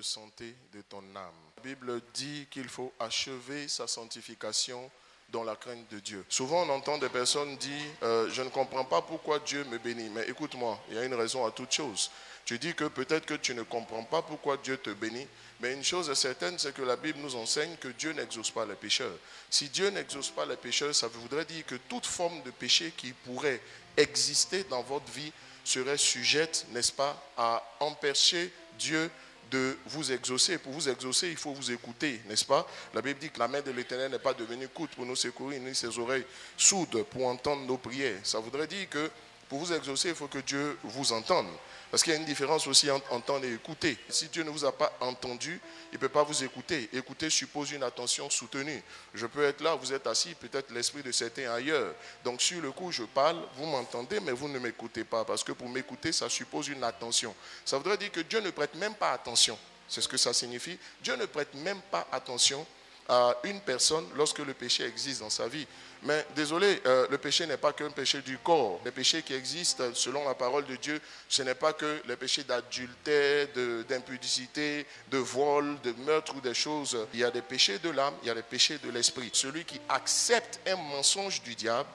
santé de ton âme. La Bible dit qu'il faut achever sa sanctification dans la crainte de Dieu. Souvent on entend des personnes dire je ne comprends pas pourquoi Dieu me bénit. Mais écoute-moi, il y a une raison à toute chose. Tu dis que peut-être que tu ne comprends pas pourquoi Dieu te bénit, mais une chose est certaine, c'est que la Bible nous enseigne que Dieu n'exauce pas les pécheurs. Si Dieu n'exauce pas les pécheurs, ça voudrait dire que toute forme de péché qui pourrait exister dans votre vie serait sujette, n'est-ce pas, à empêcher Dieu de vous exaucer. Pour vous exaucer, il faut vous écouter, n'est-ce pas? La Bible dit que la main de l'Éternel n'est pas devenue courte pour nous secourir, ni ses oreilles sourdes pour entendre nos prières. Ça voudrait dire que pour vous exaucer, il faut que Dieu vous entende. Parce qu'il y a une différence aussi entre entendre et écouter. Si Dieu ne vous a pas entendu, il ne peut pas vous écouter. Écouter suppose une attention soutenue. Je peux être là, vous êtes assis, peut-être l'esprit de certains ailleurs. Donc sur le coup, je parle, vous m'entendez, mais vous ne m'écoutez pas. Parce que pour m'écouter, ça suppose une attention. Ça voudrait dire que Dieu ne prête même pas attention. C'est ce que ça signifie. Dieu ne prête même pas attention à une personne lorsque le péché existe dans sa vie. Mais désolé, le péché n'est pas qu'un péché du corps. Les péchés qui existent selon la parole de Dieu, ce n'est pas que les péchés d'adultère, d'impudicité, de vol, de meurtre ou des choses. Il y a des péchés de l'âme, il y a des péchés de l'esprit. Celui qui accepte un mensonge du diable,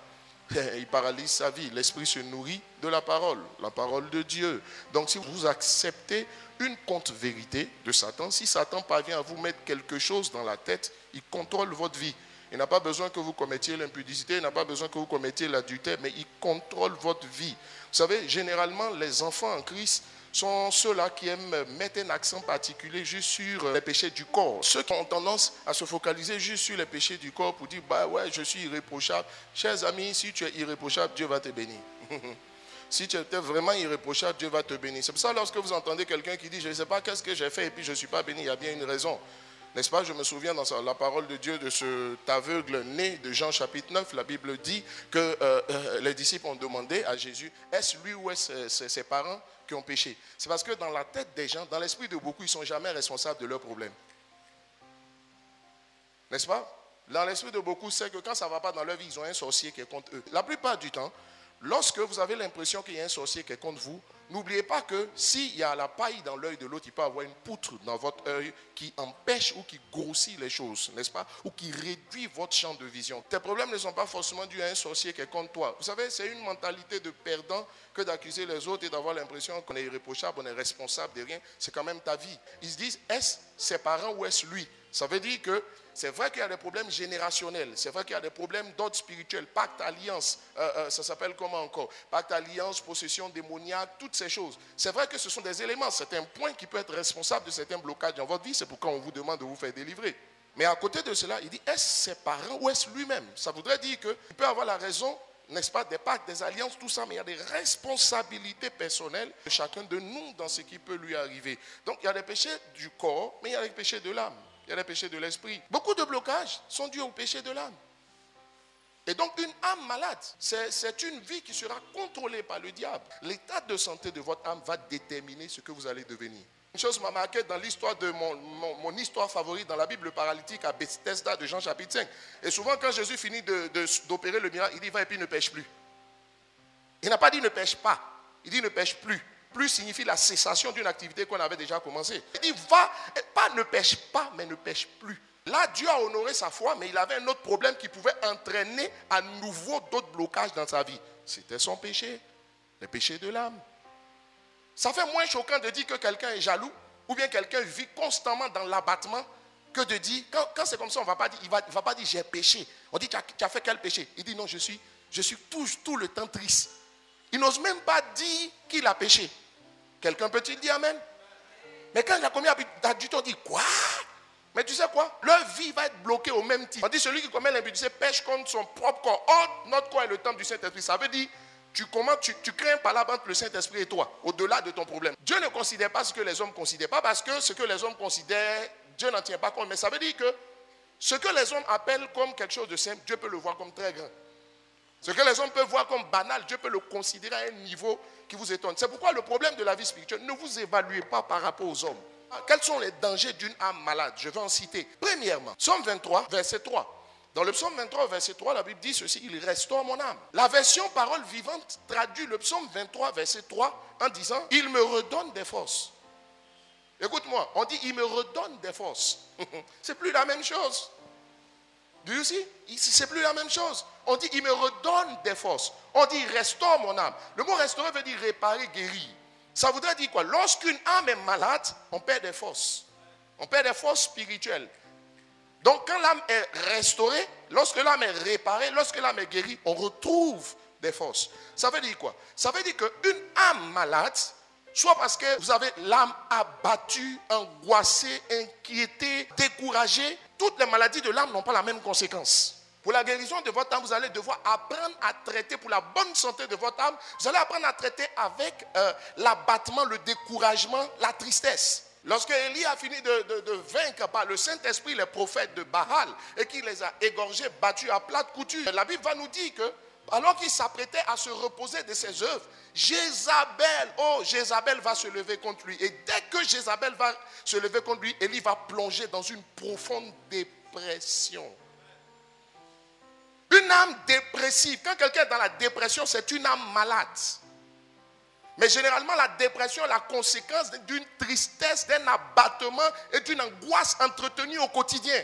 il paralyse sa vie. L'esprit se nourrit de la parole de Dieu. Donc si vous acceptez une contre-vérité de Satan, si Satan parvient à vous mettre quelque chose dans la tête, il contrôle votre vie. Il n'a pas besoin que vous commettiez l'impudicité, il n'a pas besoin que vous commettiez l'adultère, mais il contrôle votre vie. Vous savez, généralement, les enfants en Christ sont ceux-là qui aiment mettre un accent particulier juste sur les péchés du corps. Ceux qui ont tendance à se focaliser juste sur les péchés du corps pour dire, bah ouais, je suis irréprochable. Chers amis, si tu es irréprochable, Dieu va te bénir. Si tu étais vraiment irréprochable, Dieu va te bénir. C'est pour ça, lorsque vous entendez quelqu'un qui dit, je ne sais pas qu'est-ce que j'ai fait et puis je ne suis pas béni, il y a bien une raison. N'est-ce pas? Je me souviens dans la parole de Dieu de cet aveugle né de Jean chapitre 9. La Bible dit que les disciples ont demandé à Jésus, est-ce lui ou est-ce ses parents qui ont péché? C'est parce que dans la tête des gens, dans l'esprit de beaucoup, ils ne sont jamais responsables de leurs problèmes. N'est-ce pas? Dans l'esprit de beaucoup, c'est que quand ça ne va pas dans leur vie, ils ont un sorcier qui est contre eux. La plupart du temps, lorsque vous avez l'impression qu'il y a un sorcier qui est contre vous, n'oubliez pas que s'il y a la paille dans l'œil de l'autre, il peut avoir une poutre dans votre œil qui empêche ou qui grossit les choses, n'est-ce pas? Ou qui réduit votre champ de vision. Tes problèmes ne sont pas forcément dus à un sorcier qui est contre toi. Vous savez, c'est une mentalité de perdant que d'accuser les autres et d'avoir l'impression qu'on est irréprochable, on est responsable de rien. C'est quand même ta vie. Ils se disent, est-ce ses parents ou est-ce lui? Ça veut dire que c'est vrai qu'il y a des problèmes générationnels, c'est vrai qu'il y a des problèmes d'ordre spirituel, pacte, alliance, ça s'appelle comment encore? Pacte, alliance, possession démoniaque, toutes ces choses. C'est vrai que ce sont des éléments, c'est un point qui peut être responsable de certains blocages dans votre vie, c'est pourquoi on vous demande de vous faire délivrer. Mais à côté de cela, il dit, est-ce ses parents ou est-ce lui-même? Ça voudrait dire qu'il peut avoir la raison, n'est-ce pas, des pactes, des alliances, tout ça, mais il y a des responsabilités personnelles de chacun de nous dans ce qui peut lui arriver. Donc il y a des péchés du corps, mais il y a des péchés de l'âme. Il y a les péchés de l'esprit. Beaucoup de blocages sont dus au péché de l'âme. Et donc une âme malade, c'est une vie qui sera contrôlée par le diable. L'état de santé de votre âme va déterminer ce que vous allez devenir. Une chose m'a marqué dans l'histoire de mon histoire favorite dans la Bible, le paralytique à Bethesda de Jean chapitre 5. Et souvent quand Jésus finit d'opérer le miracle, il dit va et puis ne pêche plus. Il n'a pas dit ne pêche pas, il dit ne pêche plus. Plus signifie la cessation d'une activité qu'on avait déjà commencée. Il dit, va, pas ne pêche pas, mais ne pêche plus. Là, Dieu a honoré sa foi, mais il avait un autre problème qui pouvait entraîner à nouveau d'autres blocages dans sa vie. C'était son péché, le péché de l'âme. Ça fait moins choquant de dire que quelqu'un est jaloux, ou bien quelqu'un vit constamment dans l'abattement, que de dire, quand c'est comme ça, on va pas dire, il va pas dire j'ai péché. On dit, tu as fait quel péché? Il dit, non, je suis tout le temps triste. Il n'ose même pas dire qu'il a péché. Quelqu'un peut-il dire amen? Mais quand il a commis l'adultère, on dit quoi? Mais tu sais quoi? Leur vie va être bloquée au même titre. On dit celui qui commet l'impudicité pêche contre son propre corps. Or, notre corps est le temple du Saint-Esprit. Ça veut dire, tu crées un palabre entre le Saint-Esprit et toi, au-delà de ton problème. Dieu ne considère pas ce que les hommes considèrent. Pas parce que ce que les hommes considèrent, Dieu n'en tient pas compte. Mais ça veut dire que ce que les hommes appellent comme quelque chose de simple, Dieu peut le voir comme très grand. Ce que les hommes peuvent voir comme banal, Dieu peut le considérer à un niveau qui vous étonne. C'est pourquoi le problème de la vie spirituelle, ne vous évaluez pas par rapport aux hommes. Quels sont les dangers d'une âme malade? Je vais en citer. Premièrement, Psaume 23, verset 3. Dans le Psaume 23, verset 3, la Bible dit ceci, il restaure mon âme. La version parole vivante traduit le Psaume 23, verset 3 en disant, il me redonne des forces. Écoute-moi, on dit il me redonne des forces. C'est plus la même chose. Do you see? C'est plus la même chose. On dit il me redonne des forces. On dit restaure mon âme. Le mot restaurer veut dire réparer, guérir. Ça voudrait dire quoi? Lorsqu'une âme est malade, on perd des forces. On perd des forces spirituelles. Donc quand l'âme est restaurée, lorsque l'âme est réparée, lorsque l'âme est guérie, on retrouve des forces. Ça veut dire quoi? Ça veut dire qu'une âme malade, soit parce que vous avez l'âme abattue, angoissée, inquiétée, découragée, toutes les maladies de l'âme n'ont pas la même conséquence. Pour la guérison de votre âme, vous allez devoir apprendre à traiter, pour la bonne santé de votre âme, vous allez apprendre à traiter avec l'abattement, le découragement, la tristesse. Lorsque Élie a fini de vaincre par le Saint-Esprit les prophètes de Baal et qu'il les a égorgés, battus à plate couture, la Bible va nous dire que alors qu'il s'apprêtait à se reposer de ses œuvres, Jézabel va se lever contre lui. Et dès que Jézabel va se lever contre lui, Élie va plonger dans une profonde dépression. Une âme dépressive, quand quelqu'un est dans la dépression, c'est une âme malade. Mais généralement, la dépression est la conséquence d'une tristesse, d'un abattement et d'une angoisse entretenue au quotidien.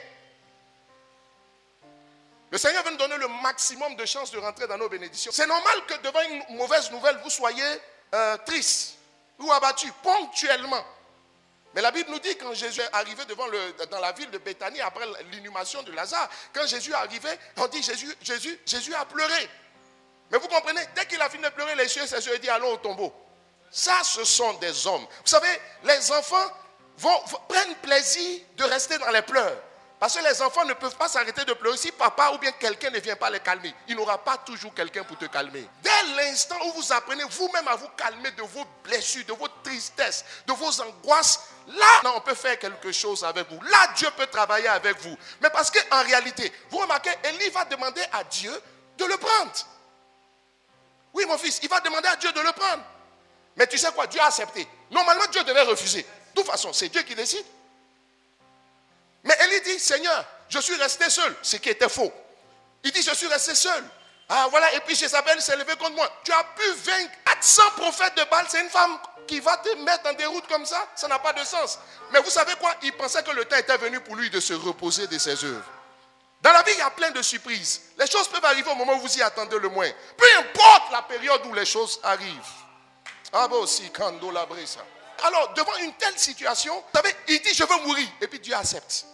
Le Seigneur veut nous donner le maximum de chances de rentrer dans nos bénédictions. C'est normal que devant une mauvaise nouvelle, vous soyez triste ou abattu ponctuellement. Mais la Bible nous dit quand Jésus est arrivé dans la ville de Béthanie après l'inhumation de Lazare, quand Jésus est arrivé, on dit Jésus a pleuré. Mais vous comprenez, dès qu'il a fini de pleurer, les cieux, ses yeux, il dit allons au tombeau. Ça, ce sont des hommes. Vous savez, les enfants prennent plaisir de rester dans les pleurs. Parce que les enfants ne peuvent pas s'arrêter de pleurer si papa ou bien quelqu'un ne vient pas les calmer. Il n'aura pas toujours quelqu'un pour te calmer. Dès l'instant où vous apprenez vous-même à vous calmer de vos blessures, de vos tristesses, de vos angoisses, là, on peut faire quelque chose avec vous. Là, Dieu peut travailler avec vous. Mais parce qu'en réalité, vous remarquez, Élie va demander à Dieu de le prendre. Oui, mon fils, il va demander à Dieu de le prendre. Mais tu sais quoi, Dieu a accepté. Normalement, Dieu devait refuser. De toute façon, c'est Dieu qui décide. Mais Élie dit, Seigneur, je suis resté seul, ce qui était faux. Il dit, je suis resté seul. Ah voilà, et puis Jézabel s'est levée contre moi. Tu as pu vaincre 400 prophètes de Baal. C'est une femme qui va te mettre dans des routes comme ça n'a pas de sens. Mais vous savez quoi? Il pensait que le temps était venu pour lui de se reposer de ses œuvres. Dans la vie, il y a plein de surprises. Les choses peuvent arriver au moment où vous y attendez le moins. Peu importe la période où les choses arrivent. Ah bon, si, Kando la brisa. Alors, devant une telle situation, vous savez, il dit, je veux mourir. Et puis Dieu accepte.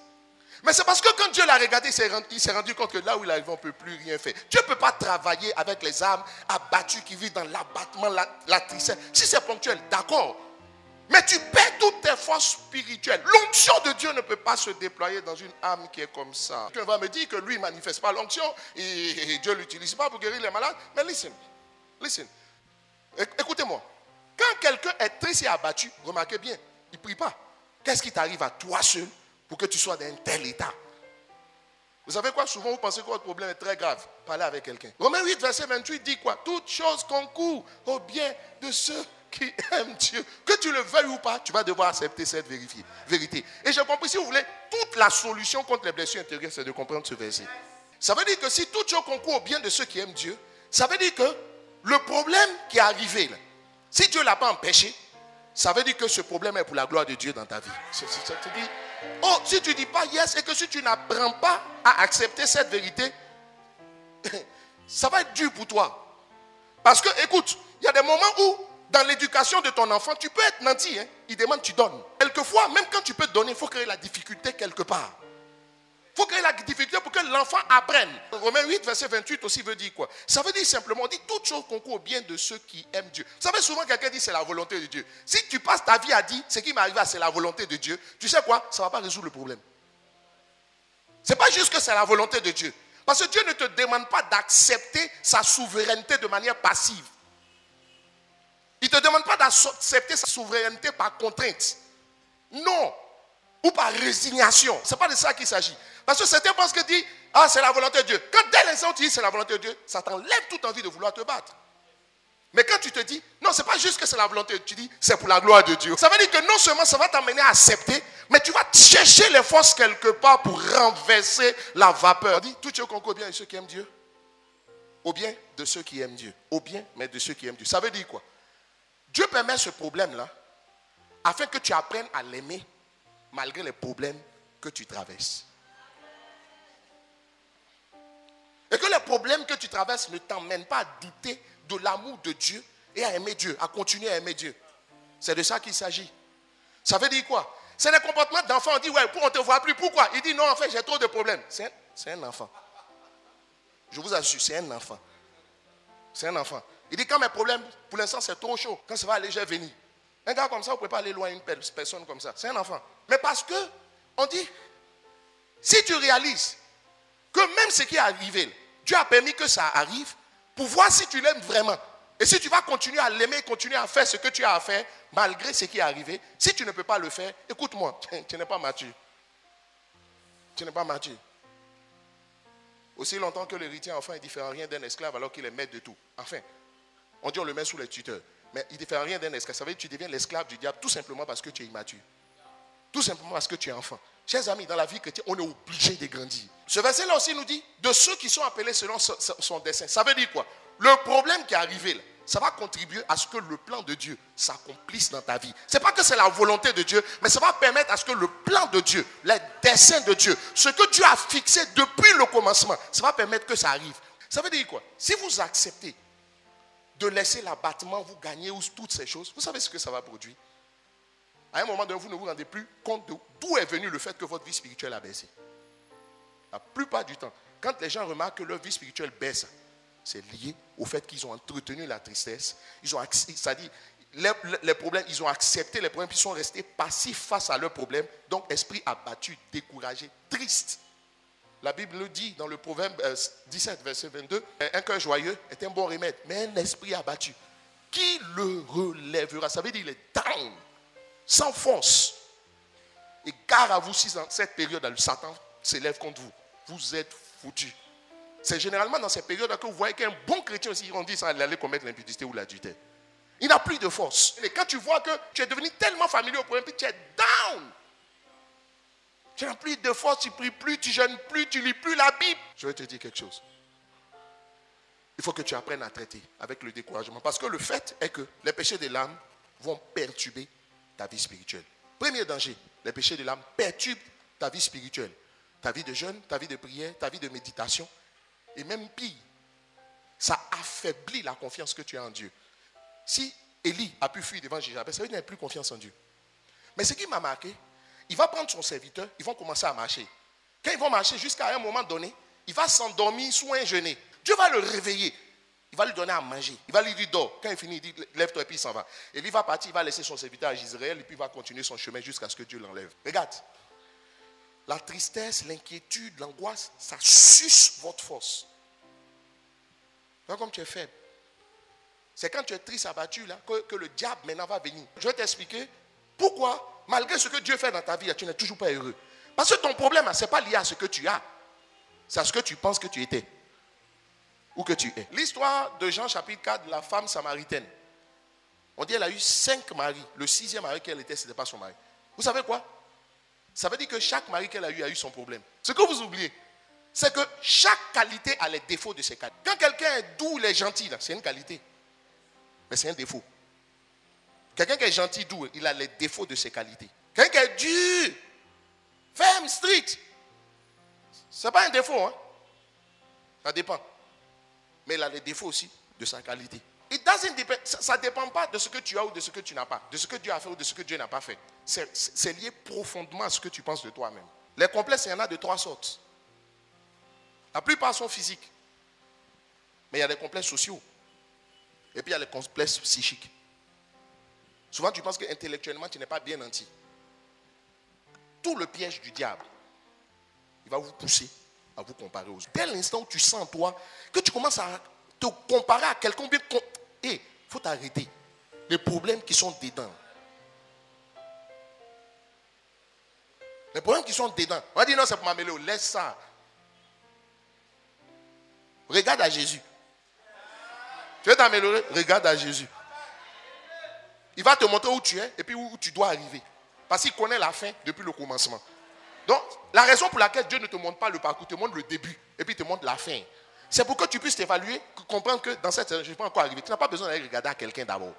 Mais c'est parce que quand Dieu l'a regardé, il s'est rendu compte que là où il arrive, on ne peut plus rien faire. Dieu ne peut pas travailler avec les âmes abattues qui vivent dans l'abattement, la tristesse. Si c'est ponctuel, d'accord. Mais tu perds toutes tes forces spirituelles. L'onction de Dieu ne peut pas se déployer dans une âme qui est comme ça. Quelqu'un va me dire que lui ne manifeste pas l'onction et Dieu ne l'utilise pas pour guérir les malades. Mais listen. Écoutez-moi. Quand quelqu'un est triste et abattu, remarquez bien, il ne prie pas. Qu'est-ce qui t'arrive à toi seul pour que tu sois dans un tel état? Vous savez quoi? Souvent, vous pensez que votre problème est très grave. Parlez avec quelqu'un. Romains 8, verset 28 dit quoi? Toute chose concourt au bien de ceux qui aiment Dieu. Que tu le veuilles ou pas, tu vas devoir accepter cette vérité. Et j'ai compris, si vous voulez, toute la solution contre les blessures intérieures, c'est de comprendre ce verset. Ça veut dire que si toute chose concourt au bien de ceux qui aiment Dieu, ça veut dire que le problème qui est arrivé, là, si Dieu ne l'a pas empêché, ça veut dire que ce problème est pour la gloire de Dieu dans ta vie. Si tu ne dis pas yes et que si tu n'apprends pas à accepter cette vérité, ça va être dur pour toi. Parce que, écoute, il y a des moments où, dans l'éducation de ton enfant, tu peux être nanti. Il demande, tu donnes. Quelquefois, même quand tu peux donner, il faut créer la difficulté quelque part. Il faut créer la difficulté pour que l'enfant apprenne. Romains 8, verset 28 aussi veut dire quoi? Ça veut dire simplement, on dit toute chose concourt au bien de ceux qui aiment Dieu. Vous savez, souvent quelqu'un dit c'est la volonté de Dieu. Si tu passes ta vie à dire ce qui m'est arrivé, c'est la volonté de Dieu, tu sais quoi? Ça ne va pas résoudre le problème. Ce n'est pas juste que c'est la volonté de Dieu. Parce que Dieu ne te demande pas d'accepter sa souveraineté de manière passive. Il ne te demande pas d'accepter sa souveraineté par contrainte. Non. Ou par résignation. Ce n'est pas de ça qu'il s'agit. Parce que certains pensent que dit, ah, c'est la volonté de Dieu. Quand dès l'instant où tu dis c'est la volonté de Dieu, ça t'enlève toute envie de vouloir te battre. Mais quand tu te dis, non, ce n'est pas juste que c'est la volonté de Dieu, tu dis, c'est pour la gloire de Dieu. Ça veut dire que non seulement ça va t'amener à accepter, mais tu vas chercher les forces quelque part pour renverser la vapeur. On dit, tout ce concourt au bien de ceux qui aiment Dieu. Au bien de ceux qui aiment Dieu. Au bien, mais de ceux qui aiment Dieu. Ça veut dire quoi? Dieu permet ce problème-là afin que tu apprennes à l'aimer malgré les problèmes que tu traverses. Et que les problèmes que tu traverses ne t'emmènent pas à douter de l'amour de Dieu et à aimer Dieu, à continuer à aimer Dieu. C'est de ça qu'il s'agit. Ça veut dire quoi? C'est les comportements d'enfants. On dit, ouais, on ne te voit plus. Pourquoi? Il dit, non, en fait, j'ai trop de problèmes. C'est un enfant. Je vous assure, c'est un enfant. C'est un enfant. Il dit, quand mes problèmes, pour l'instant, c'est trop chaud. Quand ça va aller, je vais venir. Un gars comme ça, vous ne pouvez pas aller loin une personne comme ça. C'est un enfant. Mais parce que, on dit, si tu réalises que même ce qui est arrivé, Dieu a permis que ça arrive pour voir si tu l'aimes vraiment. Et si tu vas continuer à l'aimer, continuer à faire ce que tu as à faire, malgré ce qui est arrivé, si tu ne peux pas le faire, écoute-moi, tu n'es pas mature. Tu n'es pas mature. Aussi longtemps que l'héritier enfant ne diffère rien d'un esclave alors qu'il est maître de tout. Enfin, on dit on le met sous les tuteurs. Mais il ne diffère rien d'un esclave. Ça veut dire que tu deviens l'esclave du diable tout simplement parce que tu es immature. Tout simplement parce que tu es enfant. Chers amis, dans la vie chrétienne, on est obligé de grandir. Ce verset-là aussi nous dit de ceux qui sont appelés selon son dessein. Ça veut dire quoi? Le problème qui est arrivé là, ça va contribuer à ce que le plan de Dieu s'accomplisse dans ta vie. Ce n'est pas que c'est la volonté de Dieu, mais ça va permettre à ce que le plan de Dieu, les desseins de Dieu, ce que Dieu a fixé depuis le commencement, ça va permettre que ça arrive. Ça veut dire quoi? Si vous acceptez de laisser l'abattement vous gagner ou toutes ces choses, vous savez ce que ça va produire? À un moment donné, vous ne vous rendez plus compte d'où est venu le fait que votre vie spirituelle a baissé. La plupart du temps, quand les gens remarquent que leur vie spirituelle baisse, c'est lié au fait qu'ils ont entretenu la tristesse. C'est-à-dire, les problèmes, ils ont accepté les problèmes, puis ils sont restés passifs face à leurs problèmes. Donc, esprit abattu, découragé, triste. La Bible nous dit dans le Proverbe 17, verset 22, un cœur joyeux est un bon remède, mais un esprit abattu, qui le relèvera? Ça veut dire qu'il est down, sans force. Et gare à vous si dans cette période, le Satan s'élève contre vous. Vous êtes foutus. C'est généralement dans ces périodes que vous voyez qu'un bon chrétien aussi, on dit ça, il allait commettre l'impudicité ou l'adultère. Il n'a plus de force. Et quand tu vois que tu es devenu tellement familier au problème, puis tu es down. Tu n'as plus de force, tu ne pries plus, tu ne jeûnes plus, tu ne lis plus la Bible. Je vais te dire quelque chose. Il faut que tu apprennes à traiter avec le découragement. Parce que le fait est que les péchés de l'âme vont perturber ta vie spirituelle. Premier danger, les péchés de l'âme perturbent ta vie spirituelle. Ta vie de jeûne, ta vie de prière, ta vie de méditation. Et même pire, ça affaiblit la confiance que tu as en Dieu. Si Élie a pu fuir devant Jézabel, ça veut dire qu'il n'a plus confiance en Dieu. Mais ce qui m'a marqué, il va prendre son serviteur, ils vont commencer à marcher. Quand ils vont marcher jusqu'à un moment donné, il va s'endormir sous un genêt. Dieu va le réveiller. Il va lui donner à manger. Il va lui dire dors. Quand il finit, il dit lève-toi et puis il s'en va. Élie va partir, il va laisser son serviteur à Israël et puis il va continuer son chemin jusqu'à ce que Dieu l'enlève. Regarde. La tristesse, l'inquiétude, l'angoisse, ça suce votre force. Donc, comme tu es faible. C'est quand tu es triste, abattu, là, que le diable maintenant va venir. Je vais t'expliquer pourquoi, malgré ce que Dieu fait dans ta vie, tu n'es toujours pas heureux. Parce que ton problème, ce n'est pas lié à ce que tu as. C'est à ce que tu penses que tu étais. Ou que tu es. L'histoire de Jean chapitre 4, de la femme samaritaine. On dit qu'elle a eu 5 maris. Le 6e mari qu'elle était, ce n'était pas son mari. Vous savez quoi? Ça veut dire que chaque mari qu'elle a eu son problème. Ce que vous oubliez, c'est que chaque qualité a les défauts de ses qualités. Quand quelqu'un est doux, il est gentil, c'est une qualité. Mais c'est un défaut. Quelqu'un qui est gentil, doux, il a les défauts de ses qualités. Quelqu'un qui est dur, ferme, strict, ce n'est pas un défaut. Hein? Ça dépend. Mais il a les défauts aussi de sa qualité. Ça ne dépend pas de ce que tu as ou de ce que tu n'as pas. De ce que Dieu a fait ou de ce que Dieu n'a pas fait. C'est lié profondément à ce que tu penses de toi-même. Les complexes, il y en a de 3 sortes. La plupart sont physiques. Mais il y a des complexes sociaux. Et puis il y a les complexes psychiques. Souvent tu penses qu'intellectuellement tu n'es pas bien nanti. Tout le piège du diable, il va vous pousser à vous comparer aux autres. Dès l'instant où tu sens toi que tu commences à te comparer à quelqu'un bien... Il faut t'arrêter. Les problèmes qui sont dedans. Les problèmes qui sont dedans. On va dire non, c'est pour m'améliorer. Laisse ça. Regarde à Jésus. Tu veux t'améliorer? Regarde à Jésus. Il va te montrer où tu es et puis où tu dois arriver. Parce qu'il connaît la fin depuis le commencement. Donc, la raison pour laquelle Dieu ne te montre pas le parcours, il te montre le début et puis il te montre la fin. C'est pour que tu puisses t'évaluer, comprendre que dans cette saison, je ne suis pas encore arrivé. Tu n'as pas besoin d'aller regarder à quelqu'un d'abord.